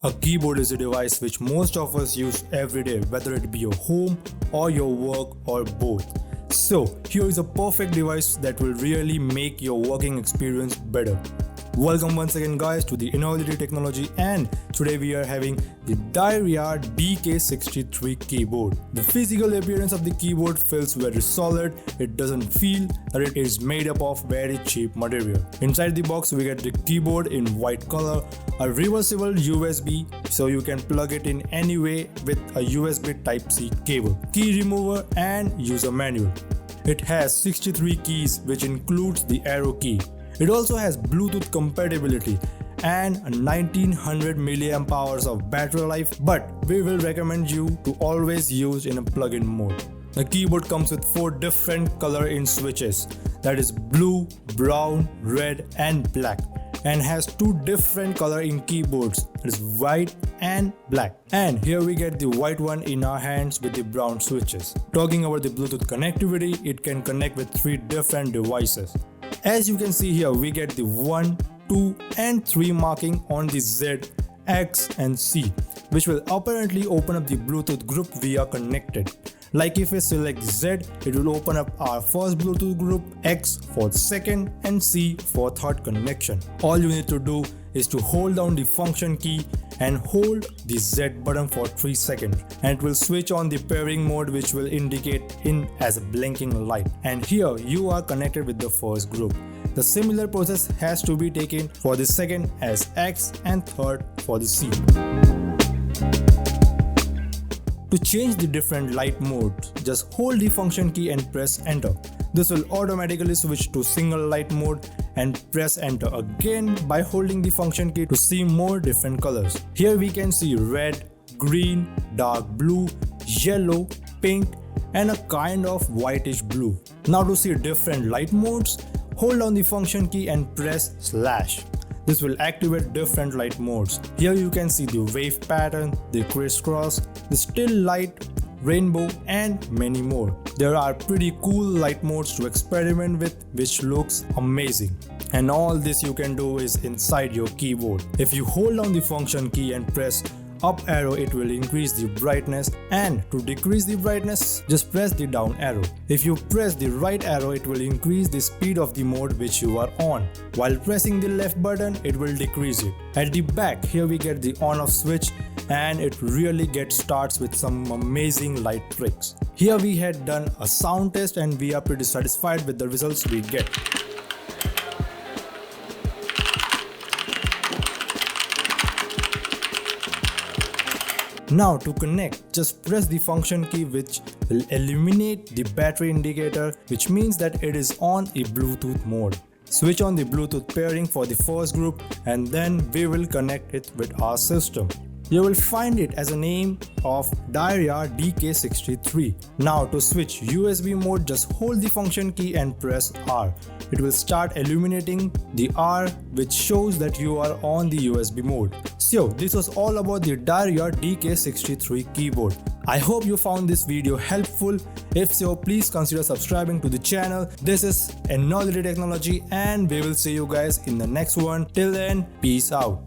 A keyboard is a device which most of us use every day, whether it be your home or your work or both. So here is a perfect device that will really make your working experience better. Welcome once again guys to the Enoylity Technology, and today we are having the Dierya DK63 keyboard. The physical appearance of the keyboard feels very solid, it doesn't feel that it is made up of very cheap material. Inside the box we get the keyboard in white color, a reversible USB so you can plug it in any way with a USB Type-C cable, key remover and user manual. It has 63 keys which includes the arrow key. It also has Bluetooth compatibility and 1900 mAh of battery life, but we will recommend you to always use in a plug-in mode. The keyboard comes with 4 different color in switches, that is blue, brown, red and black, and has 2 different color in keyboards, that is white and black. And here we get the white one in our hands with the brown switches. Talking about the Bluetooth connectivity, it can connect with 3 different devices. As you can see here, we get the 1, 2 and 3 marking on the Z, X and C, which will apparently open up the Bluetooth group we are connected. Like if we select Z, it will open up our first Bluetooth group, X for second and C for third connection. All you need to do is to hold down the function key and hold the Z button for 3 seconds, and it will switch on the pairing mode, which will indicate in as a blinking light. And here you are connected with the first group. The similar process has to be taken for the second as X and third for the C. To change the different light modes, just hold the function key and press enter. This will automatically switch to single light mode, and press enter again by holding the function key to see more different colors. Here we can see red, green, dark blue, yellow, pink and a kind of whitish blue. Now to see different light modes, hold down the function key and press slash. This will activate different light modes. Here you can see the wave pattern, the crisscross, the still light, rainbow and many more. There are pretty cool light modes to experiment with, which looks amazing. And all this you can do is inside your keyboard. If you hold down the function key and press up arrow, it will increase the brightness, and to decrease the brightness, just press the down arrow. If you press the right arrow, it will increase the speed of the mode which you are on. While pressing the left button, it will decrease it. At the back, here we get the on off switch, and it really starts with some amazing light tricks. Here we had done a sound test and we are pretty satisfied with the results we get. Now to connect, just press the function key, which will illuminate the battery indicator, which means that it is on a Bluetooth mode. Switch on the Bluetooth pairing for the first group, and then we will connect it with our system. You will find it as a name of Dierya DK63. Now to switch USB mode, just hold the function key and press R. It will start illuminating the R, which shows that you are on the USB mode. So this was all about the Dierya DK63 keyboard. I hope you found this video helpful. If so, please consider subscribing to the channel. This is Enoylity Technology, and we will see you guys in the next one. Till then, peace out.